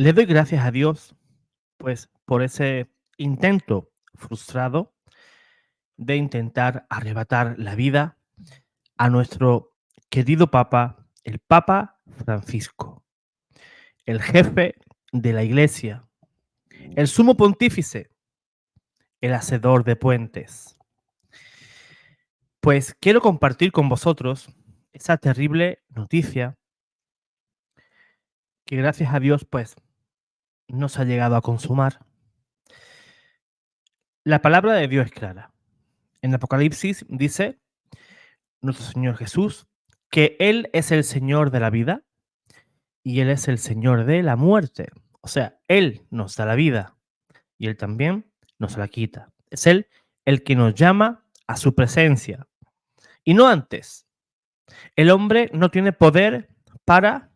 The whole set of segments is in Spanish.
Le doy gracias a Dios, pues, por ese intento frustrado de intentar arrebatar la vida a nuestro querido Papa, el Papa Francisco, el jefe de la Iglesia, el sumo pontífice, el hacedor de puentes. Pues quiero compartir con vosotros esa terrible noticia que gracias a Dios, pues, no se ha llegado a consumar. La palabra de Dios es clara. En Apocalipsis dice nuestro Señor Jesús que Él es el Señor de la vida y Él es el Señor de la muerte. O sea, Él nos da la vida y Él también nos la quita. Es Él el que nos llama a su presencia. Y no antes. El hombre no tiene poder para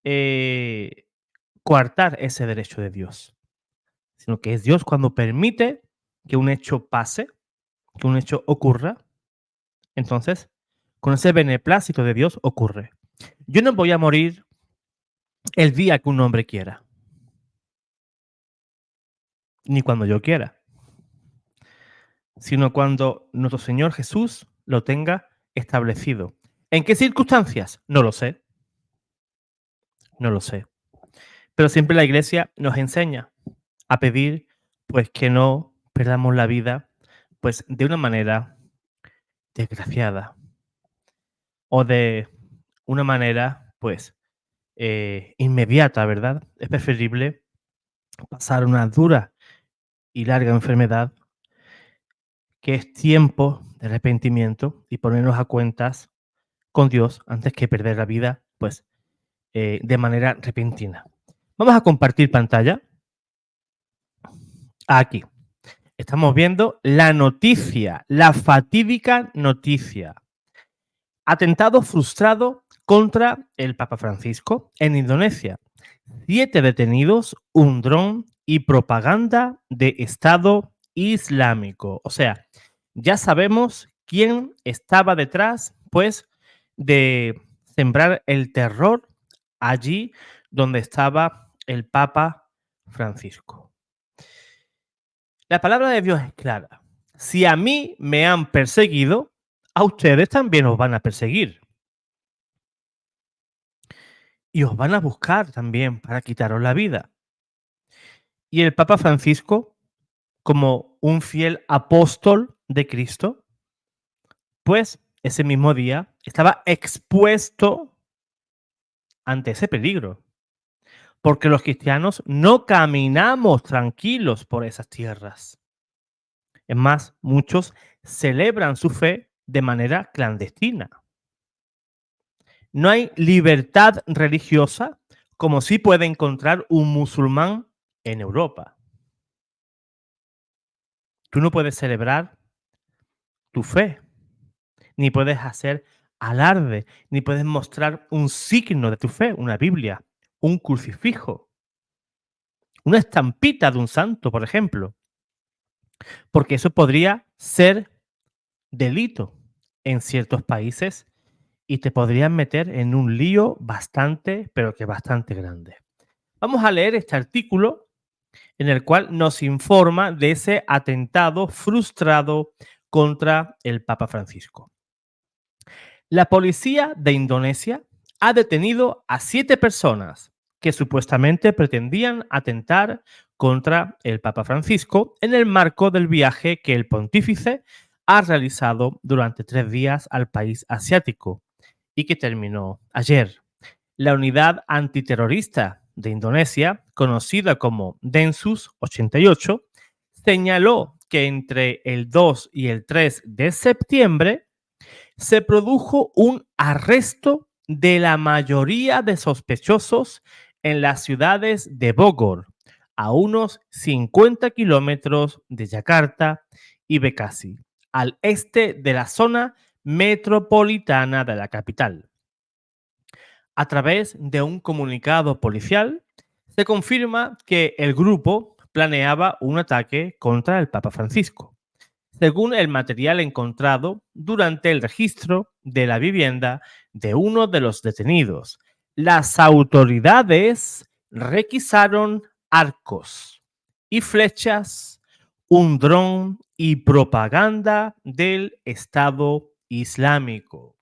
eh, coartar ese derecho de Dios, sino que es Dios cuando permite que un hecho pase, que un hecho ocurra. Entonces, con ese beneplácito de Dios ocurre. Yo no voy a morir el día que un hombre quiera, ni cuando yo quiera, sino cuando nuestro Señor Jesús lo tenga establecido. ¿En qué circunstancias? No lo sé, no lo sé. Pero siempre la Iglesia nos enseña a pedir, pues, que no perdamos la vida, pues, de una manera desgraciada o de una manera, pues, inmediata, ¿verdad? Es preferible pasar una dura y larga enfermedad, que es tiempo de arrepentimiento y ponernos a cuentas con Dios antes que perder la vida, pues, de manera repentina. Vamos a compartir pantalla. Aquí. Estamos viendo la noticia, la fatídica noticia. Atentado frustrado contra el Papa Francisco en Indonesia. 7 detenidos, un dron y propaganda de Estado Islámico. O sea, ya sabemos quién estaba detrás, pues, de sembrar el terror allí donde estaba el Papa Francisco. La palabra de Dios es clara. Si a mí me han perseguido, a ustedes también os van a perseguir. Y os van a buscar también para quitaros la vida. Y el Papa Francisco, como un fiel apóstol de Cristo, pues ese mismo día estaba expuesto ante ese peligro. Porque los cristianos no caminamos tranquilos por esas tierras. Es más, muchos celebran su fe de manera clandestina. No hay libertad religiosa como sí puede encontrar un musulmán en Europa. Tú no puedes celebrar tu fe, ni puedes hacer alarde, ni puedes mostrar un signo de tu fe, una Biblia, un crucifijo, una estampita de un santo, por ejemplo, porque eso podría ser delito en ciertos países y te podrían meter en un lío bastante, pero que bastante grande. Vamos a leer este artículo en el cual nos informa de ese atentado frustrado contra el Papa Francisco. La policía de Indonesia ha detenido a 7 personas que supuestamente pretendían atentar contra el Papa Francisco en el marco del viaje que el pontífice ha realizado durante 3 días al país asiático y que terminó ayer. La unidad antiterrorista de Indonesia, conocida como Densus 88, señaló que entre el 2 y el 3 de septiembre se produjo un arresto de la mayoría de sospechosos en las ciudades de Bogor, a unos 50 kilómetros de Yakarta y Bekasi, al este de la zona metropolitana de la capital. A través de un comunicado policial, se confirma que el grupo planeaba un ataque contra el Papa Francisco, según el material encontrado durante el registro de la vivienda de uno de los detenidos. Las autoridades requisaron arcos y flechas, un dron y propaganda del Estado Islámico.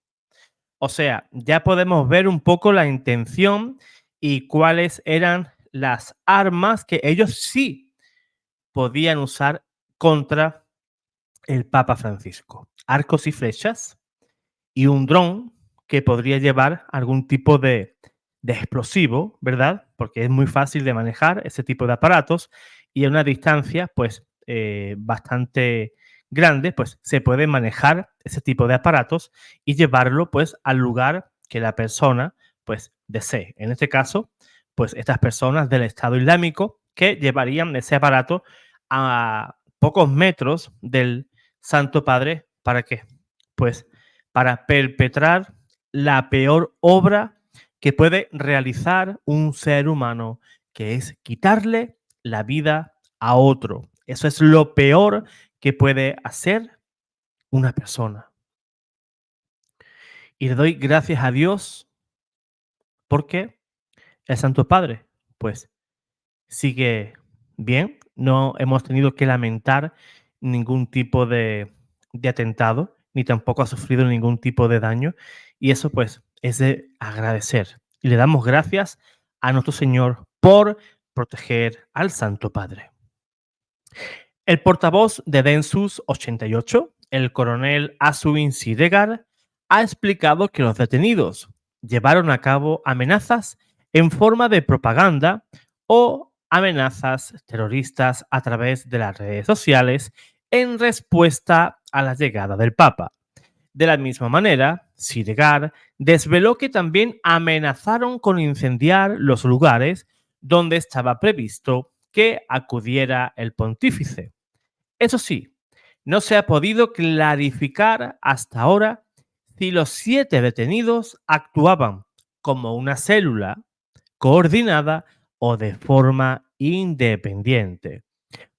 O sea, ya podemos ver un poco la intención y cuáles eran las armas que ellos sí podían usar contra el Papa Francisco. Arcos y flechas y un dron que podría llevar algún tipo de explosivo, ¿verdad? Porque es muy fácil de manejar ese tipo de aparatos y a una distancia, pues, bastante grande, pues se puede manejar ese tipo de aparatos y llevarlo, pues, al lugar que la persona, pues, desee. En este caso, pues, estas personas del Estado Islámico que llevarían ese aparato a pocos metros del Santo Padre, ¿para qué? Pues para perpetrar la peor obra que puede realizar un ser humano, que es quitarle la vida a otro. Eso es lo peor que puede hacer una persona. Y le doy gracias a Dios porque el Santo Padre, pues, sigue bien. No hemos tenido que lamentar ningún tipo de atentado, ni tampoco ha sufrido ningún tipo de daño. Y eso pues es de agradecer. Y le damos gracias a nuestro Señor por proteger al Santo Padre. El portavoz de Densus 88, el coronel Aswin Sidegar, ha explicado que los detenidos llevaron a cabo amenazas en forma de propaganda o amenazas terroristas a través de las redes sociales en respuesta a la llegada del Papa. De la misma manera, Sidegar desveló que también amenazaron con incendiar los lugares donde estaba previsto que acudiera el pontífice. Eso sí, no se ha podido clarificar hasta ahora si los 7 detenidos actuaban como una célula coordinada o de forma independiente.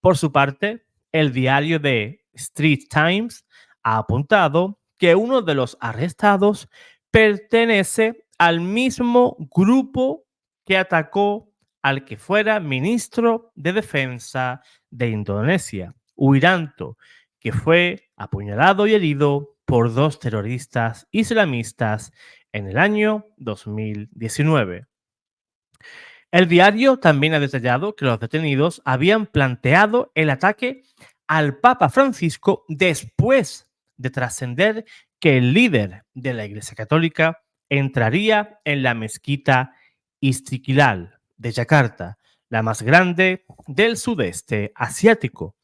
Por su parte, el diario de Street Times ha apuntado que uno de los arrestados pertenece al mismo grupo que atacó al que fuera ministro de Defensa de Indonesia, Wiranto, que fue apuñalado y herido por 2 terroristas islamistas en el año 2019. El diario también ha detallado que los detenidos habían planteado el ataque al Papa Francisco después de trascender que el líder de la Iglesia Católica entraría en la mezquita Istiklal de Yakarta, la más grande del sudeste asiático.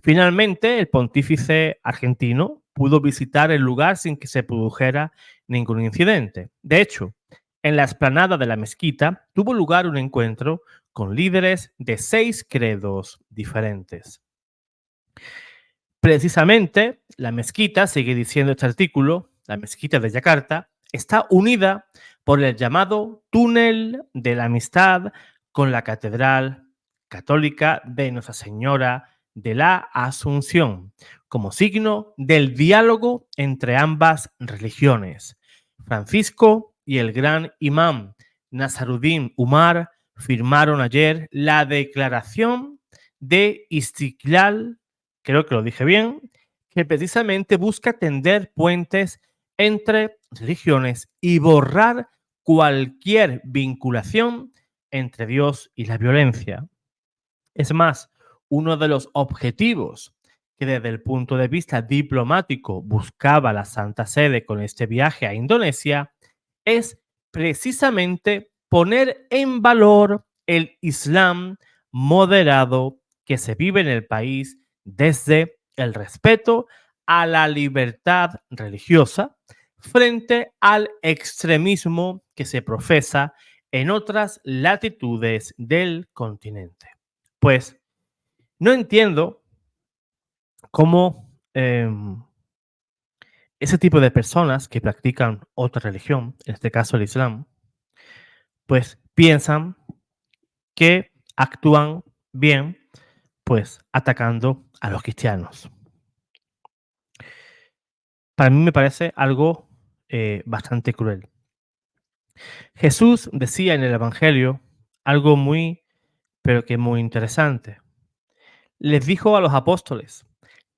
Finalmente, el pontífice argentino pudo visitar el lugar sin que se produjera ningún incidente. De hecho, en la explanada de la mezquita tuvo lugar un encuentro con líderes de 6 credos diferentes. Precisamente, la mezquita, sigue diciendo este artículo, la mezquita de Yakarta, está unida por el llamado túnel de la amistad con la Catedral Católica de Nuestra Señora de la Asunción, como signo del diálogo entre ambas religiones. Francisco y el gran imán Nazaruddin Umar firmaron ayer la declaración de Istiklal, creo que lo dije bien, que precisamente busca tender puentes entre religiones y borrar cualquier vinculación entre Dios y la violencia. Es más, uno de los objetivos que desde el punto de vista diplomático buscaba la Santa Sede con este viaje a Indonesia es precisamente poner en valor el Islam moderado que se vive en el país desde el respeto a la libertad religiosa frente al extremismo que se profesa en otras latitudes del continente. Pues no entiendo cómo ese tipo de personas que practican otra religión, en este caso el Islam, pues piensan que actúan bien, pues atacando a los cristianos. Para mí me parece algo bastante cruel. Jesús decía en el Evangelio algo muy, pero que muy interesante. Les dijo a los apóstoles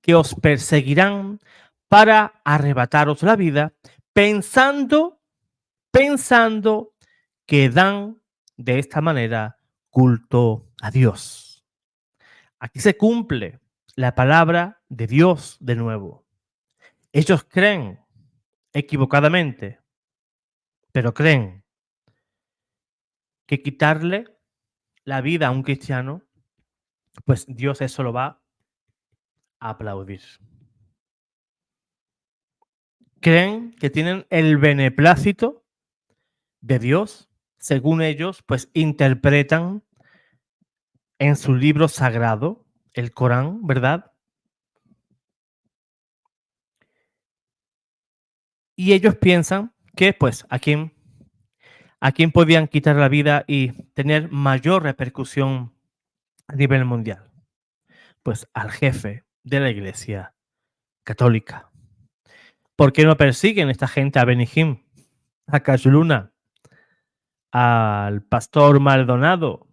que os perseguirán para arrebataros la vida, pensando, pensando que dan de esta manera culto a Dios. Aquí se cumple la palabra de Dios de nuevo. Ellos creen equivocadamente, pero creen que quitarle la vida a un cristiano, pues Dios eso lo va a aplaudir. Creen que tienen el beneplácito de Dios, según ellos, pues interpretan en su libro sagrado, el Corán, ¿verdad? Y ellos piensan que, pues, a quién podían quitar la vida y tener mayor repercusión a nivel mundial. Pues al jefe de la Iglesia Católica. ¿Por qué no persiguen esta gente a Benihim, a Cayuluna, al pastor Maldonado?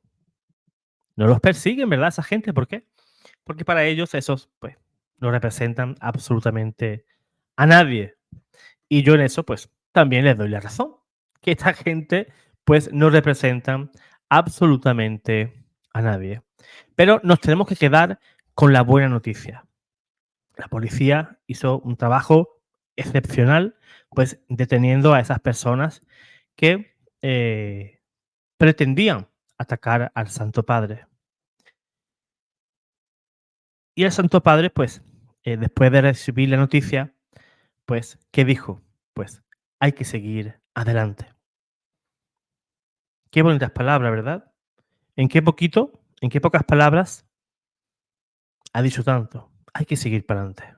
No los persiguen, ¿verdad? Esa gente, ¿por qué? Porque para ellos esos, pues, no representan absolutamente a nadie. Y yo en eso, pues, también les doy la razón. Que esta gente, pues, no representan absolutamente a nadie. Pero nos tenemos que quedar con la buena noticia. La policía hizo un trabajo excepcional, pues, deteniendo a esas personas que pretendían atacar al Santo Padre. Y el Santo Padre, pues, después de recibir la noticia, pues, ¿qué dijo? Pues, hay que seguir adelante. Qué bonitas palabras, ¿verdad? En qué pocas palabras ha dicho tanto? Hay que seguir para adelante.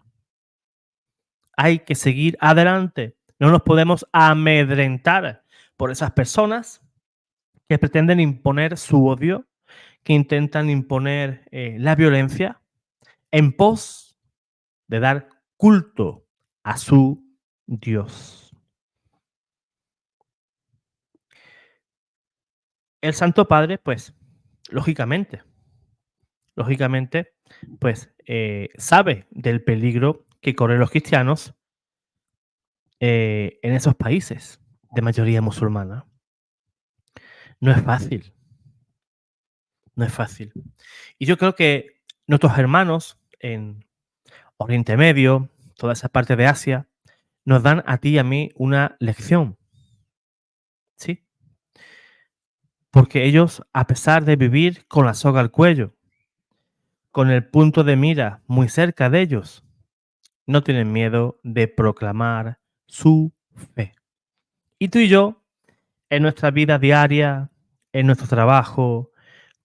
Hay que seguir adelante. No nos podemos amedrentar por esas personas que pretenden imponer su odio, que intentan imponer la violencia en pos de dar culto a su Dios. El Santo Padre, pues, lógicamente, lógicamente, pues sabe del peligro que corren los cristianos en esos países de mayoría musulmana. No es fácil, no es fácil. Y yo creo que nuestros hermanos en Oriente Medio, toda esa parte de Asia, nos dan a ti y a mí una lección, ¿sí? Porque ellos, a pesar de vivir con la soga al cuello, con el punto de mira muy cerca de ellos, no tienen miedo de proclamar su fe. Y tú y yo, en nuestra vida diaria, en nuestro trabajo,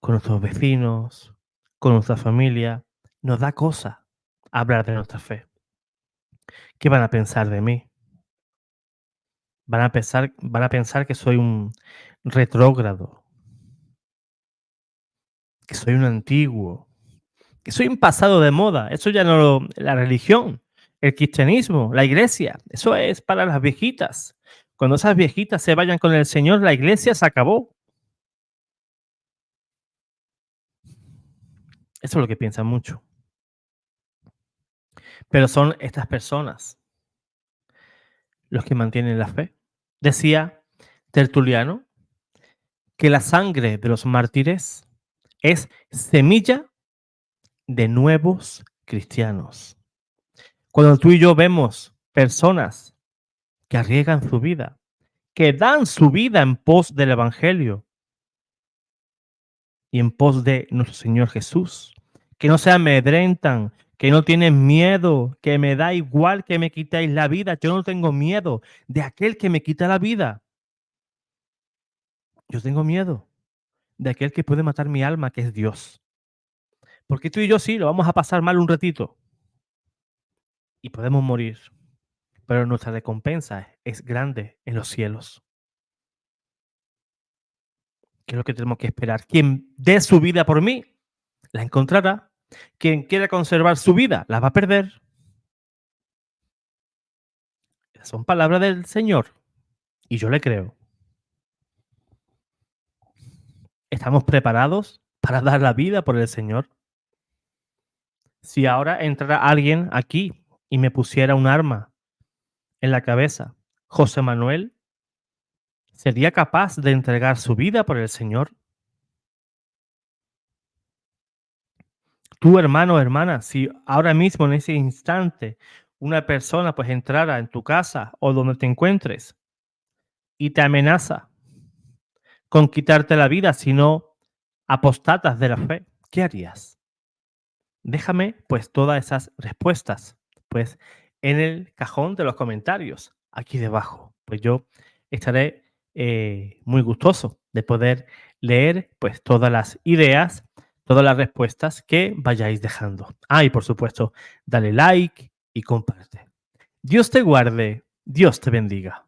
con nuestros vecinos, con nuestra familia, nos da cosa hablar de nuestra fe. ¿Qué van a pensar de mí? Van a pensar que soy un retrógrado, que soy un antiguo, que soy un pasado de moda. Eso ya no la religión, el cristianismo, la iglesia, eso es para las viejitas. Cuando esas viejitas se vayan con el Señor, la iglesia se acabó. Eso es lo que piensan mucho. Pero son estas personas los que mantienen la fe. Decía Tertuliano que la sangre de los mártires es semilla de nuevos cristianos. Cuando tú y yo vemos personas que arriesgan su vida, que dan su vida en pos del Evangelio y en pos de nuestro Señor Jesús, que no se amedrentan, que no tienen miedo, que me da igual que me quitéis la vida, yo no tengo miedo de aquel que me quita la vida, yo tengo miedo de aquel que puede matar mi alma, que es Dios. Porque tú y yo sí, lo vamos a pasar mal un ratito y podemos morir, pero nuestra recompensa es grande en los cielos. ¿Qué es lo que tenemos que esperar? Quien dé su vida por mí, la encontrará. Quien quiera conservar su vida, la va a perder. Son palabras del Señor y yo le creo. ¿Estamos preparados para dar la vida por el Señor? Si ahora entrara alguien aquí y me pusiera un arma en la cabeza, ¿José Manuel sería capaz de entregar su vida por el Señor? Tú, hermano o hermana, si ahora mismo en ese instante una persona pues entrara en tu casa o donde te encuentres y te amenaza con quitarte la vida si no apostatas de la fe, ¿qué harías? Déjame pues todas esas respuestas pues en el cajón de los comentarios aquí debajo. Pues yo estaré muy gustoso de poder leer pues todas las ideas, todas las respuestas que vayáis dejando. Ah, y por supuesto, dale like y comparte. Dios te guarde, Dios te bendiga.